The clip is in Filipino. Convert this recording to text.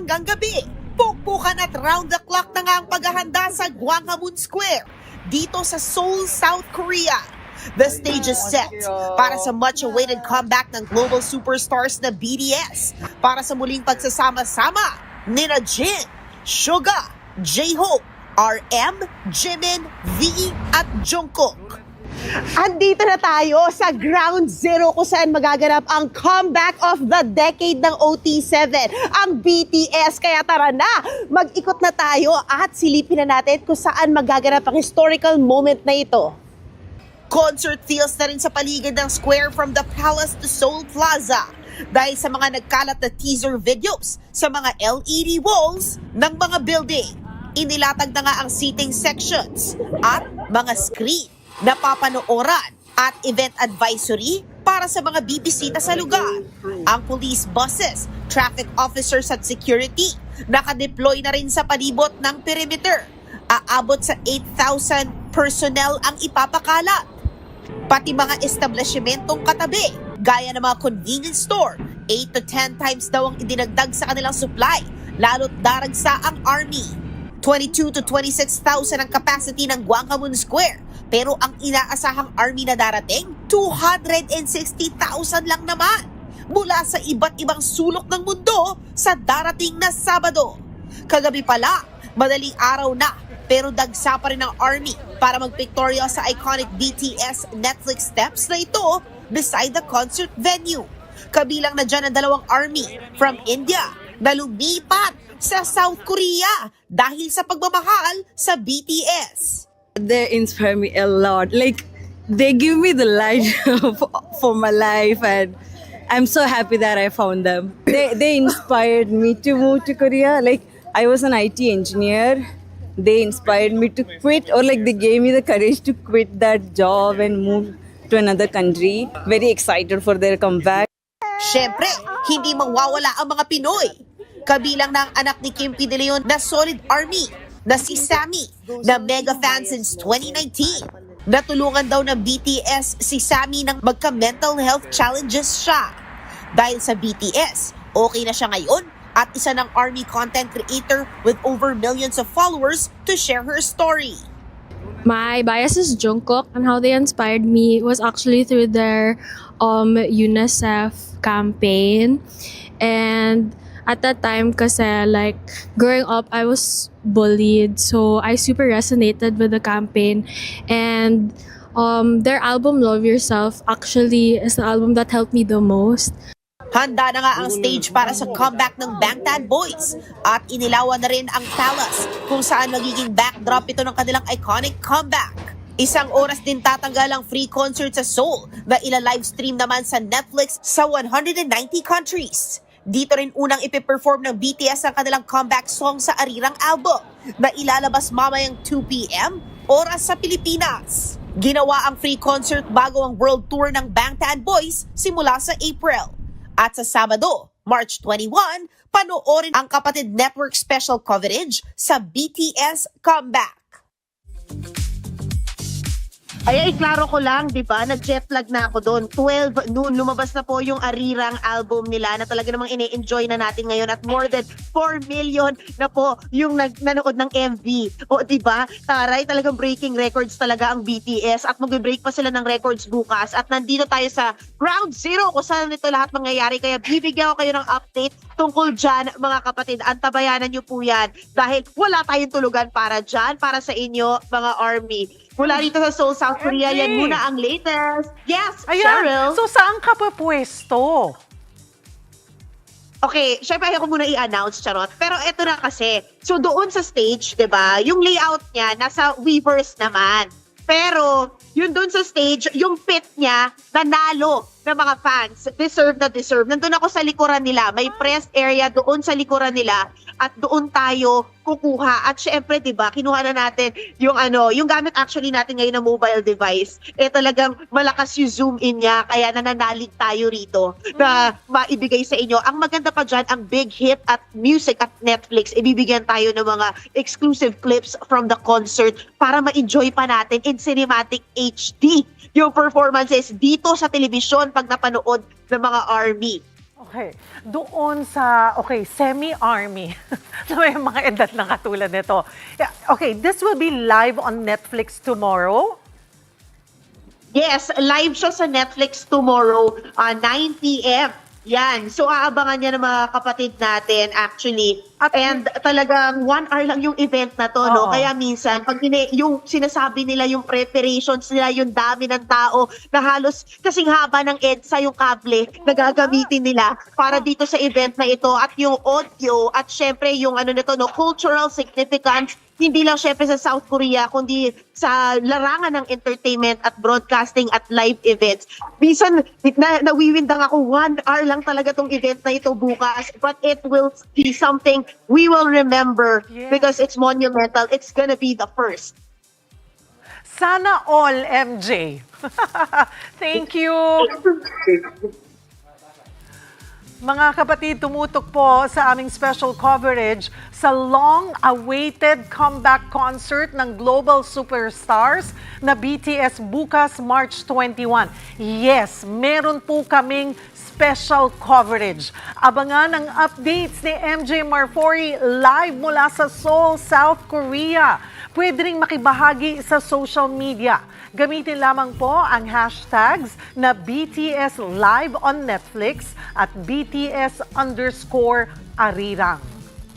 hanggang gabi. Pukpukan at round the clock na nga ang paghahanda sa Gwanghwamun Square dito sa Seoul, South Korea. The stage is set para sa much-awaited comeback ng global superstars na BTS para sa muling pagsasama-sama nina Jin, Suga, J-Hope, RM, Jimin, V at Jungkook. Andito na tayo sa Ground Zero kung saan magaganap ang comeback of the decade ng OT7, ang BTS. Kaya tara na, mag-ikot na tayo at silipin na natin kung saan magaganap ang historical moment na ito. Concert feels na rin sa paligid ng square from the Palace to Seoul Plaza dahil sa mga nagkalat na teaser videos sa mga LED walls ng mga building. Inilatag na nga ang seating sections at mga screen na papanooran at event advisory para sa mga bibisita sa lugar. Ang police buses, traffic officers at security nakadeploy na rin sa palibot ng perimeter. Aabot sa 8,000 personnel ang ipapakalat. Pati mga establishmentong katabi, gaya ng mga convenience store, 8 to 10 times daw ang idinagdag sa kanilang supply, lalo't daragsa ang army. 22 to 26,000 ang capacity ng Gwanghwamun Square, pero ang inaasahang army na darating, 260,000 lang naman mula sa iba't ibang sulok ng mundo sa darating na Sabado. Kagabi pala, madaling araw na, pero dagsa pa rin ang army para magpictorial sa iconic BTS Netflix steps na ito beside the concert venue. Kabilang na dyan ang dalawang army from India na lumipat sa South Korea dahil sa pagmamahal sa BTS. They inspire me a lot. Like, they give me the light for my life, and I'm so happy that I found them. They inspired me to move to Korea. Like, I was an IT engineer. They inspired me to quit, or like they gave me the courage to quit that job and move to another country. Very excited for their comeback. Siyempre, hindi mawawala ang mga Pinoy. Kabilang na ang anak ni Kim P. De Leon na solid army na si Sammy, na mega fan since 2019. Natulungan daw ng BTS si Sammy nang magka-mental health challenges siya. Dahil sa BTS, okay na siya ngayon at isa ng army content creator with over millions of followers to share her story. My bias is Jungkook, and how they inspired me was actually through their UNICEF campaign. And at that time, kasi like growing up, I was bullied, so I super resonated with the campaign. And their album Love Yourself actually is the album that helped me the most. Handa na nga ang stage para sa comeback ng Bangtan Boys at inilawan na rin ang Palace kung saan magiging backdrop ito ng kanilang iconic comeback. Isang oras din tatanggal ang free concert sa Seoul na ila-livestream naman sa Netflix sa 190 countries. Dito rin unang ipiperform ng BTS ang kanilang comeback song sa Arirang album na ilalabas mamayang 2 p.m. oras sa Pilipinas. Ginawa ang free concert bago ang world tour ng Bangtan Boys simula sa April. At sa Sabado, March 21, panoorin ang Kapatid Network special coverage sa BTS Comeback. Ay, klaro ko lang, di ba? Nag-jetlag na ako doon. 12 noon, lumabas na po yung Arirang album nila na talaga namang ine-enjoy na natin ngayon at more than 4 million na po yung nanood ng MV. O, di ba? Taray, talagang breaking records talaga ang BTS at mag-break pa sila ng records bukas. At nandito tayo sa Ground Zero kung saan ito lahat mangyayari. Kaya bibigyan ko kayo ng update tungkol dyan, mga kapatid. Antabayanan nyo po yan dahil wala tayong tulugan para dyan, para sa inyo, mga army. Mula dito sa Seoul, South Korea, yan muna ang latest. Yes, Ayan. Cheryl. So, saan ka pa pwesto? Okay, syempre ayaw ko muna i-announce, charot. Pero eto na kasi. So, doon sa stage, di ba, yung layout niya, nasa Weverse naman. Pero, yun doon sa stage, yung pit niya, nanalo ng mga fans. Deserve na deserve. Nandun ako sa likuran nila. May press area doon sa likuran nila. At doon tayo kukuha. At syempre, di ba, kinuha na natin yung yung gamit actually natin ngayon na mobile device. Talagang malakas yung zoom in niya. Kaya nananalig tayo rito na maibigay sa inyo. Ang maganda pa dyan, ang big hit at music at Netflix. Ibibigyan tayo ng mga exclusive clips from the concert para ma-enjoy pa natin in cinematic HD yung performances dito sa telebisyon pag napanood ng mga army. Okay. Doon sa, semi-army na may mga edad na katulad nito. Yeah, okay, this will be live on Netflix tomorrow. Yes, live siya sa Netflix tomorrow, 9 p.m. Yan. So, aabangan niya ng mga kapatid natin actually. And talagang 1 hour lang yung event na to, no? Oo. Kaya minsan, pag yung sinasabi nila yung preparations nila, yung dami ng tao na halos kasing haba ng EDSA yung kable na gagamitin nila para dito sa event na ito at yung audio at syempre yung nito, no, cultural significance hindi lang syempre sa South Korea, kundi sa larangan ng entertainment at broadcasting at live events. Minsan, nawiwindang ako, 1 hour lang talaga tong event na ito bukas. But it will be something we will remember because it's monumental. It's gonna be the first. Sana all, MJ. Thank you. Mga kapatid, tumutok po sa aming special coverage sa long-awaited comeback concert ng global superstars na BTS bukas March 21. Yes, meron po kaming special coverage. Abangan ang updates ni MJ Marfori live mula sa Seoul, South Korea. Pwede ring makibahagi sa social media. Gamitin lamang po ang hashtags na BTS Live on Netflix at BTS_Arirang.